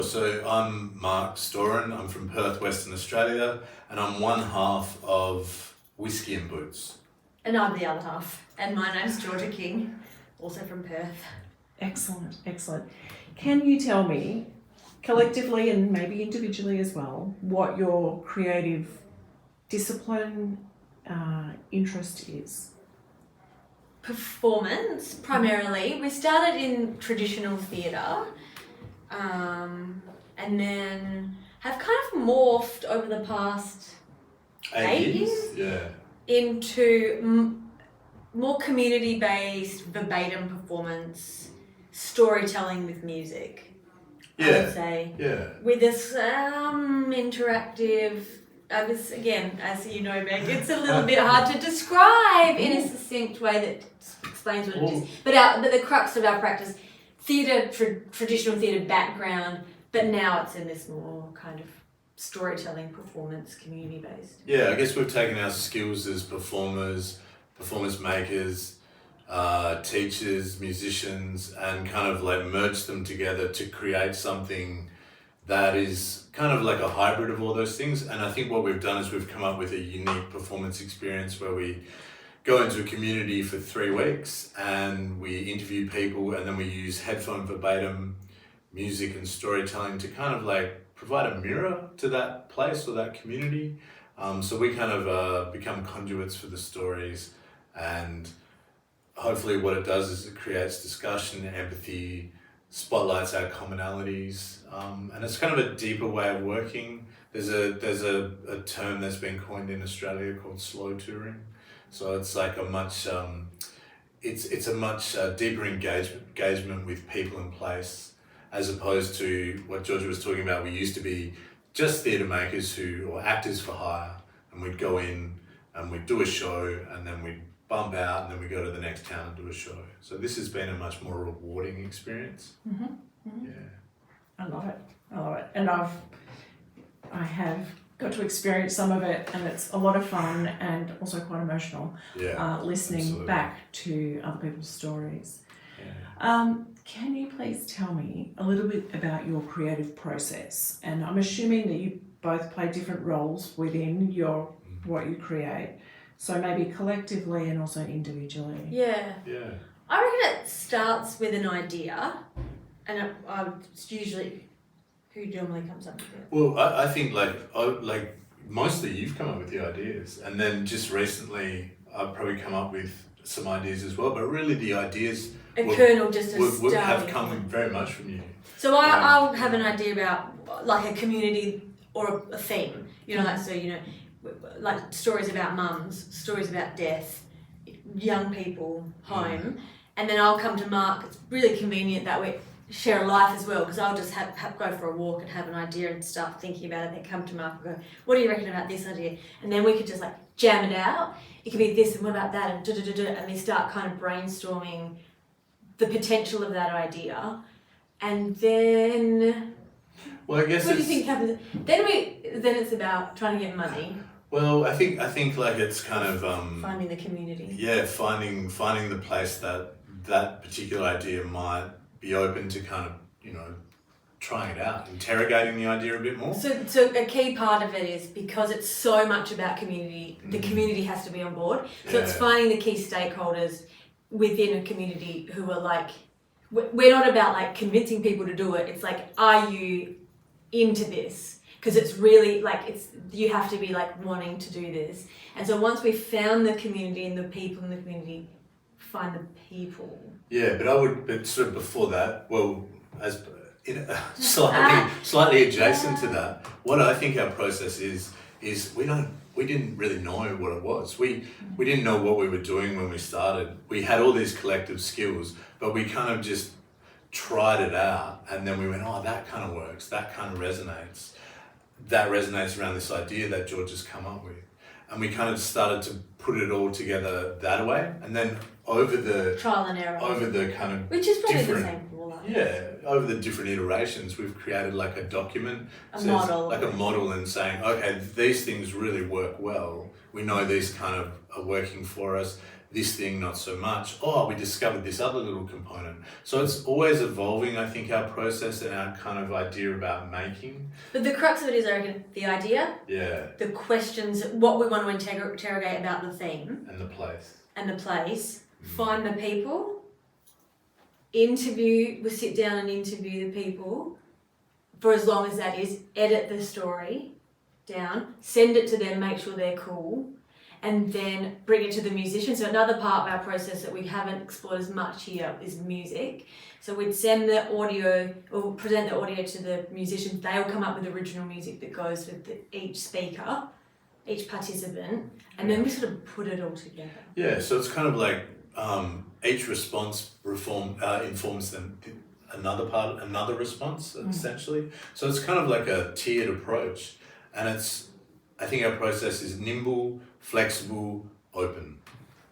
So I'm Mark Storen, I'm from Perth, Western Australia, and I'm one half of Whiskey and Boots. And I'm the other half. And my name's Georgia King, also from Perth. Excellent, excellent. Can you tell me, collectively and maybe individually as well, what your creative discipline interest is? Performance, primarily. We started in traditional theatre, and then have kind of morphed over the past 8 years into more community-based verbatim performance, storytelling with music. I would say. Yeah. With this interactive, again, as you know, Meg, it's a little bit hard to describe in a succinct way that explains what it is. But the crux of our practice, theatre, traditional theatre background, but now it's in this more kind of storytelling, performance, community-based. Yeah, I guess we've taken our skills as performers, performance makers, teachers, musicians, and kind of like merged them together to create something that is kind of like a hybrid of all those things. And I think what we've done is we've come up with a unique performance experience where we go into a community for 3 weeks and we interview people, and then we use headphone verbatim music and storytelling to kind of like provide a mirror to that place or that community. So we kind of become conduits for the stories, and hopefully what it does is it creates discussion, empathy, spotlights our commonalities, and it's kind of a deeper way of working. There's a term that's been coined in Australia called slow touring. So it's like a much it's a much deeper engagement with people and place, as opposed to what Georgia was talking about. We used to be just theatre makers or actors for hire, and we'd go in and we'd do a show and then we'd bump out and then we go to the next town and do a show. So this has been a much more rewarding experience. Mm-hmm. Mm-hmm. Yeah. I love it. And I have got to experience some of it, and it's a lot of fun and also quite emotional. Listening absolutely. back to other people's stories. Yeah. Can you please tell me a little bit about your creative process? And I'm assuming that you both play different roles within what you create. So maybe collectively and also individually. Yeah. Yeah. I reckon it starts with an idea, and it's usually who normally comes up with it. Well, I think like mostly you've come up with the ideas, and then just recently I've probably come up with some ideas as well. But really, the ideas would have come very much from you. So I'll have an idea about like a community or a theme. Like stories about mums, stories about death, young people, home, and then I'll come to Mark. It's really convenient that we share a life as well, because I'll just go for a walk and have an idea and start thinking about it, then come to Mark and go, what do you reckon about this idea? And then we could just like jam it out. It could be this and what about that, and we start kind of brainstorming the potential of that idea. And then I guess what do you think happens? Then it's about trying to get money. Well, I think like it's kind of finding the community. Yeah, finding the place that particular idea might be open to kind of, trying it out, interrogating the idea a bit more. So a key part of it is, because it's so much about community, the community has to be on board. So it's finding the key stakeholders within a community who are like, we're not about like convincing people to do it. It's like, are you into this? Because it's really like, you have to be like wanting to do this. And so once we've found the community and the people in the community, find the people. Yeah, but sort of before that, well, as slightly adjacent to that, what I think our process is we didn't really know what it was. We didn't know what we were doing when we started. We had all these collective skills, but we kind of just tried it out, and then we went, oh, that kind of works, that kind of resonates. That resonates around this idea that George has come up with. And we kind of started to put it all together that way. And then over the trial and error, over the kind of which is probably the same for all of us. Over the different iterations, we've created like a document, a model, and saying, okay, these things really work well. We know these kind of are working for us. this thing not so much. Oh, we discovered this other little component. So it's always evolving, I think, our process and our kind of idea about making. But the crux of it is, I reckon, the idea, the questions, what we want to interrogate about the theme and the place. Find the people, we sit down and interview the people for as long as that is, edit the story down, send it to them, make sure they're cool, and then bring it to the musician. So another part of our process that we haven't explored as much here is music. So we'd send the audio, or present the audio to the musicians. They'll come up with original music that goes with each speaker, each participant, and then we sort of put it all together. Yeah, so it's kind of like each response informs them another response, essentially. So it's kind of like a tiered approach, and I think our process is nimble, flexible, open.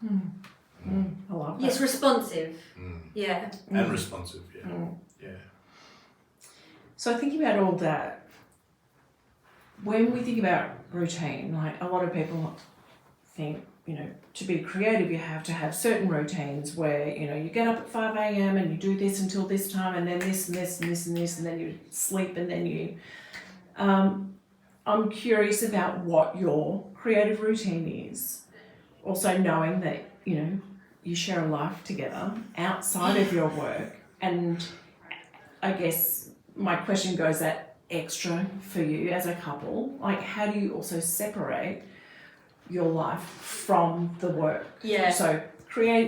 I love that. Yes, responsive. Yeah. And responsive, yeah. So thinking about all that, when we think about routine, like a lot of people think, to be creative, you have to have certain routines where, you get up at 5 a.m. and you do this until this time, and then this and this and this and this, and then you sleep, and then you... I'm curious about what your creative routine is. Also knowing that, you share a life together outside of your work. And I guess my question goes that extra for you as a couple. Like, how do you also separate your life from the work? Yeah. So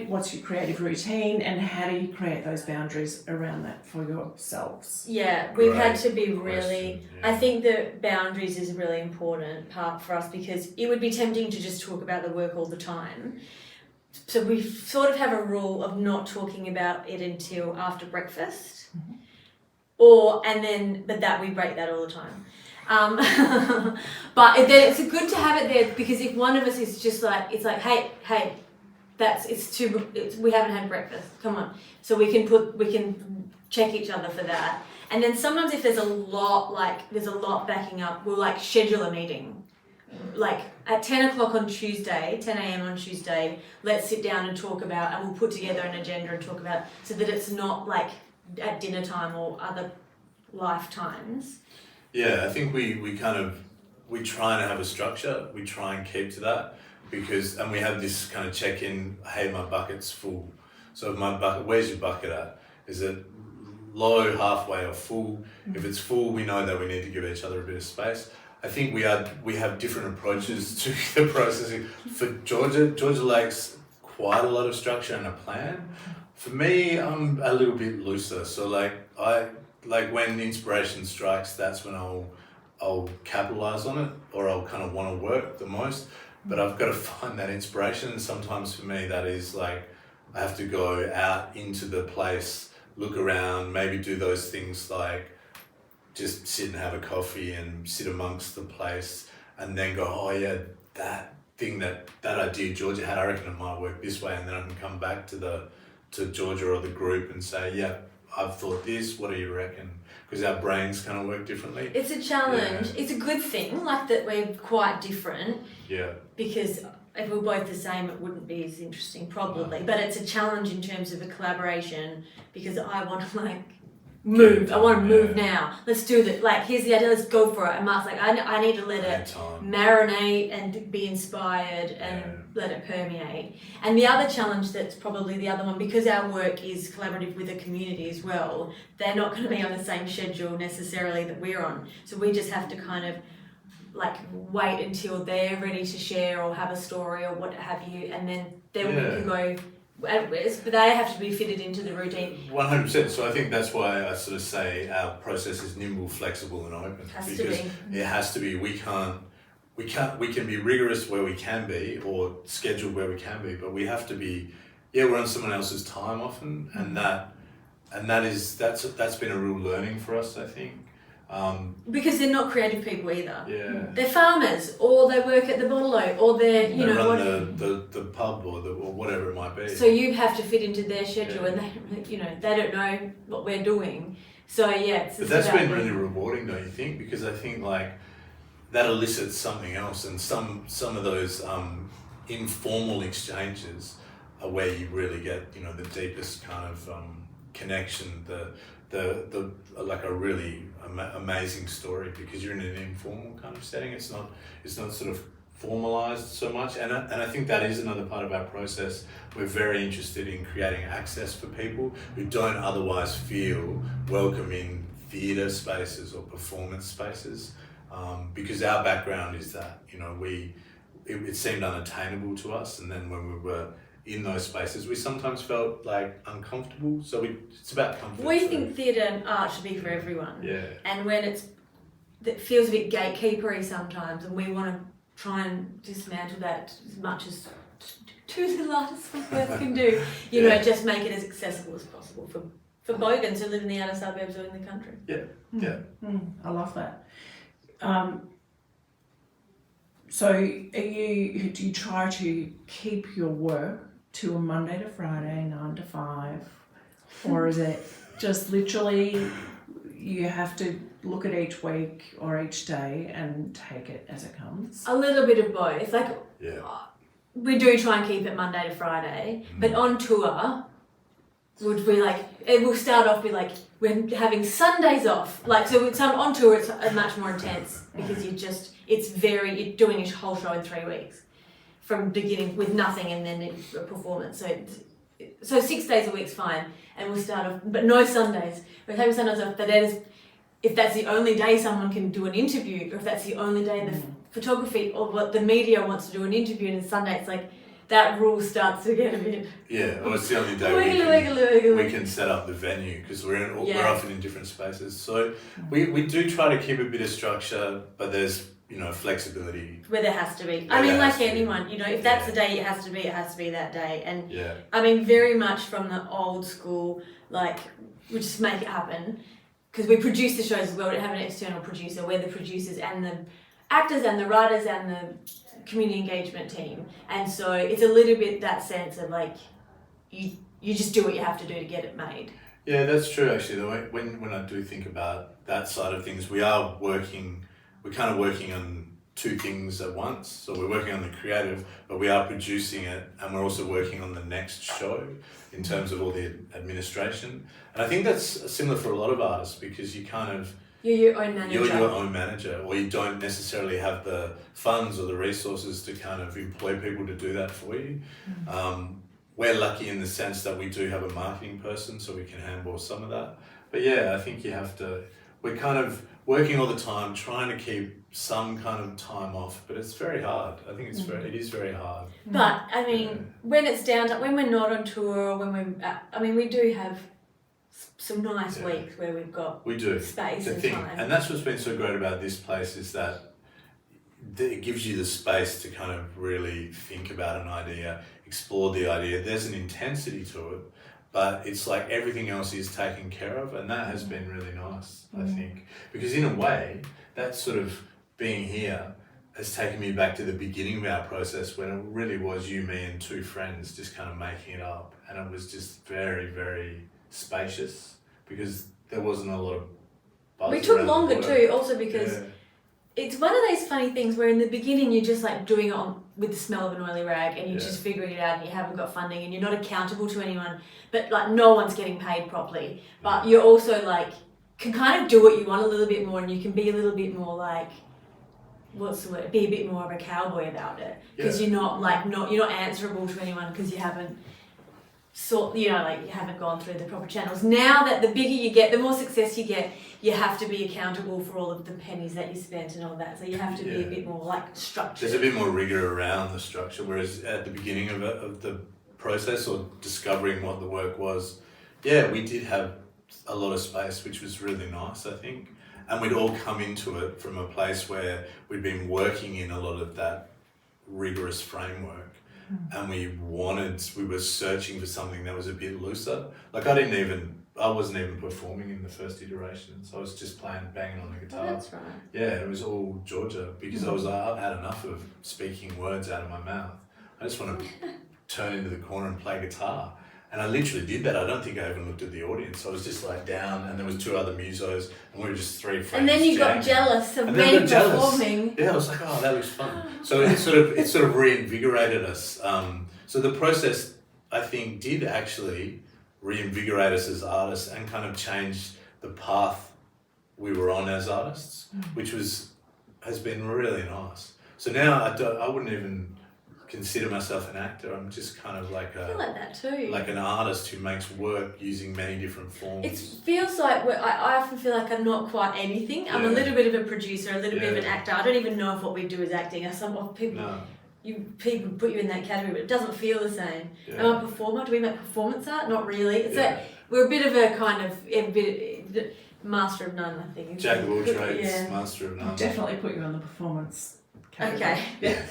what's your creative routine, and how do you create those boundaries around that for yourselves? Yeah, we've had to be really... question, yeah. I think that boundaries is a really important part for us, because it would be tempting to just talk about the work all the time. So we sort of have a rule of not talking about it until after breakfast. But that we break that all the time. But then it's good to have it there, because if one of us is just like, it's like, hey, we haven't had breakfast, come on. So we can check each other for that. And then sometimes if there's a lot backing up, we'll schedule a meeting. At 10 o'clock on Tuesday, 10 a.m. on Tuesday, let's sit down and talk about, and we'll put together an agenda and talk about, so that it's not at dinner time or other lifetimes. Yeah, I think we try and have a structure. We try and keep to that, and we have this kind of check-in, hey, my bucket's full. So where's your bucket at? Is it low, halfway, or full? If it's full, we know that we need to give each other a bit of space. I think we have different approaches to the processing. For Georgia likes quite a lot of structure and a plan. For me, I'm a little bit looser. So when inspiration strikes, that's when I'll capitalize on it, or I'll kind of want to work the most. But I've got to find that inspiration, and sometimes for me that is I have to go out into the place, look around, maybe do those things just sit and have a coffee and sit amongst the place, and then go, oh yeah, that thing, that idea Georgia had, I reckon it might work this way, and then I can come back to Georgia or the group and say, yeah, I've thought this, what do you reckon? Because our brains kind of work differently. It's a challenge. Yeah. It's a good thing, that we're quite different. Yeah. Because if we're both the same, it wouldn't be as interesting, probably. No. But it's a challenge in terms of a collaboration, because I want to move. Yeah, I want to move now. Let's do that. Here's the idea. Let's go for it. And Mark's I need to let it marinate and be inspired and let it permeate. And the other challenge, that's probably the other one, because our work is collaborative with a community as well, they're not going to be on the same schedule necessarily that we're on. So we just have to kind of wait until they're ready to share or have a story or what have you, and then we can go. But they have to be fitted into the routine. 100%. So I think that's why I sort of say our process is nimble, flexible, and open. It has to be. We can be rigorous where we can be, or scheduled where we can be, but we have to be. Yeah, we're on someone else's time often, and that's been a real learning for us, I think. Because they're not creative people either. Yeah. They're farmers, or they work at the bottle-o, or they run the pub or whatever it might be. So you have to fit into their schedule, and they don't know what we're doing. So yeah, but that's been really rewarding, don't you think? Because I think that elicits something else, and some of those informal exchanges are where you really get, you know, the deepest kind of connection, the like a really amazing story, because you're in an informal kind of setting. It's not sort of formalized so much, and I think that is another part of our process. We're very interested in creating access for people who don't otherwise feel welcome in theatre spaces or performance spaces, because our background is that, you know, it seemed unattainable to us, and then when we were in those spaces we sometimes felt like uncomfortable, so it's about comfort. We think theatre and art should be for everyone, yeah, and when it feels a bit gatekeepery sometimes, and we want to try and dismantle that as much as two little artists from Perth can do, you know, just make it as accessible as possible for Bogans who live in the outer suburbs or in the country. I love that. So do you try to keep your work to a Monday to Friday, 9 to 5, or is it just literally you have to look at each week or each day and take it as it comes? A little bit of both. Like, we do try and keep it Monday to Friday, but on tour, would be like, it will start off with like, we're having Sundays off. Like, so on tour it's much more intense, because you're doing a whole show in 3 weeks from beginning with nothing and then a performance. So 6 days a week's fine, and we'll start off, but no Sundays. We're having Sundays off, but if that's the only day someone can do an interview, or if that's the only day the photography or what the media wants to do an interview, and Sunday it's like, that rule starts to get a bit... Yeah, or it's the only day we can set up the venue, because we're often in different spaces. So we do try to keep a bit of structure, but there's, you know, flexibility. Where there has to be. I mean, like anyone, you know, if that's the day it has to be that day. And I mean, very much from the old school, like, we just make it happen. Because we produce the shows as well, we don't have an external producer. We're the producers and the actors and the writers and the community engagement team, and so it's a little bit that sense of like, you just do what you have to do to get it made. Yeah, that's true actually. When I do think about that side of things, we're kind of working on two things at once. So we're working on the creative, but we are producing it, and we're also working on the next show in terms of all the administration. And I think that's similar for a lot of artists, because you kind of, you're your own manager. You're your own manager, or you don't necessarily have the funds or the resources to kind of employ people to do that for you. We're lucky in the sense that we do have a marketing person, so we can handle some of that. But yeah, I think we're kind of working all the time, trying to keep some kind of time off, but it's very hard. I think it is very hard. But I mean, when it's down to, when we're not on tour, or we do have some nice weeks where we've got space and time. And that's what's been so great about this place, is that it gives you the space to kind of really think about an idea, explore the idea. There's an intensity to it, but it's like everything else is taken care of, and that has been really nice, I think. Because in a way, that sort of being here has taken me back to the beginning of our process, when it really was you, me and two friends just kind of making it up, and it was just very, very spacious, because there wasn't a lot of buzz. We took longer too, also because it's one of those funny things where in the beginning you're just like doing it with the smell of an oily rag, and you're just figuring it out, and you haven't got funding, and you're not accountable to anyone, but like no one's getting paid properly. But you're also like, can kind of do what you want a little bit more, and you can be a little bit more like, what's the word? Be a bit more of a cowboy about it, because you're not answerable to anyone, because you haven't you haven't gone through the proper channels. Now that the bigger you get, the more success you get, you have to be accountable for all of the pennies that you spent and all that. So you have to be a bit more like structured. There's a bit more rigor around the structure, whereas at the beginning of the process, or discovering what the work was, we did have a lot of space, which was really nice, I think. And we'd all come into it from a place where we'd been working in a lot of that rigorous framework. And we were searching for something that was a bit looser. Like I wasn't even performing in the first iteration, so I was just banging on the guitar. Oh, that's right. Yeah, it was all Georgia, because I was like, I've had enough of speaking words out of my mouth. I just want to turn into the corner and play guitar. And I literally did that. I don't think I even looked at the audience. I was just like down, and there was two other musos, and we were just three friends. And then you got jealous of me performing. Yeah, I was like, oh, that looks fun. So it sort of reinvigorated us. So the process I think did actually reinvigorate us as artists and kind of change the path we were on as artists, which has been really nice. So now I wouldn't even consider myself an actor. I'm just kind of like I feel like that too. like an artist who makes work using many different forms. It feels like I often feel like I'm not quite anything. I'm a Yeah. little bit of a producer, a little bit of an Yeah. actor. I don't even know if what we do is acting. Some of people No. people put you in that category, but it doesn't feel the same. Yeah. Am I a performer? Do we make performance art? Not really. It's Yeah. we're a bit of a kind of master of none, I think. Jack of all trades, Yeah. master of none. Definitely put you on the performance category. Okay.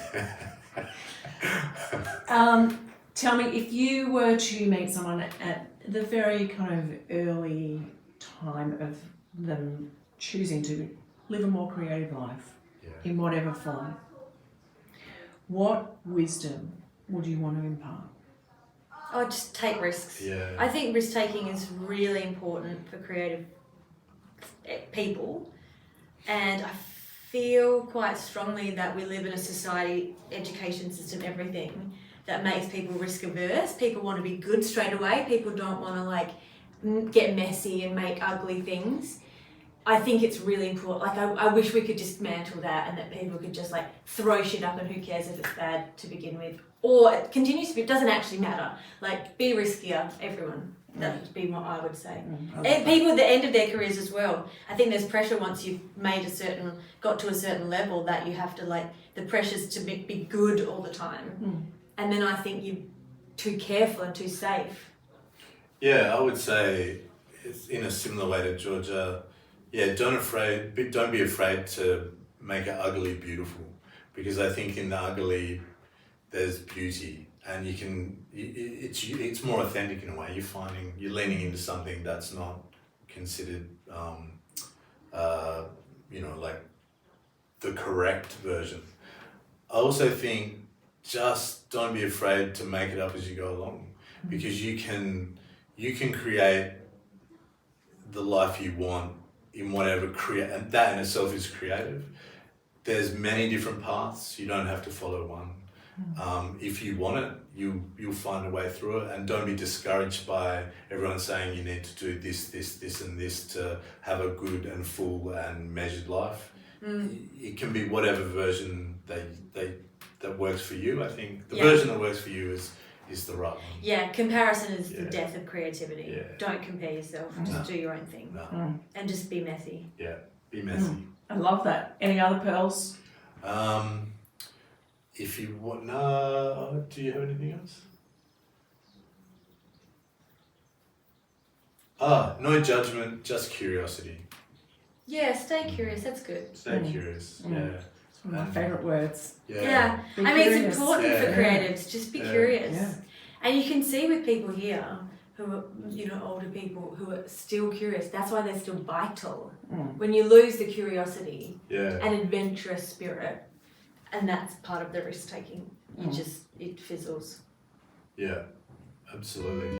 Tell me, if you were to meet someone at the very kind of early time of them choosing to live a more creative life Yeah. in whatever form, what wisdom would you want to impart? Oh, just take risks. Yeah. I think risk taking is really important for creative people, and I feel quite strongly that we live in a society, education system, everything that makes people risk averse. People want to be good straight away. People don't want to get messy and make ugly things. I think it's really important. Like I wish we could dismantle that and that people could just throw shit up and who cares if it's bad to begin with. Or it continues to be, it doesn't actually matter. Be riskier, everyone. That would be what I would say. And people at the end of their careers as well. I think there's pressure once you've got to a certain level that you have to the pressures to be good all the time. And then I think you're too careful and too safe. Yeah, I would say it's in a similar way to Georgia. Yeah, don't be afraid to make it ugly beautiful, because I think in the ugly there's beauty, and it's more authentic in a way. You're leaning into something that's not considered the correct version. I also think just don't be afraid to make it up as you go along, because you can create the life you want in whatever and that in itself is creative. There's many different paths. You don't have to follow one. If you want it, you'll find a way through it, and don't be discouraged by everyone saying you need to do this, and this to have a good and full and measured life. It can be whatever version that works for you. I think the version that works for you is the right one. Yeah, comparison is the death of creativity. Yeah. Don't compare yourself. Just do your own thing. No. And just be messy. Yeah, be messy. I love that. Any other pearls? If you want, no, do you have anything else? No judgment, just curiosity. Yeah, stay curious. That's good. Stay curious. Yeah. It's one of my favourite words. Yeah. Be I mean, curious. it's important for creatives. Just be curious. Yeah. And you can see with people here who are, older people who are still curious. That's why they're still vital. When you lose the curiosity and adventurous spirit, and that's part of the risk taking, it fizzles. Yeah, absolutely.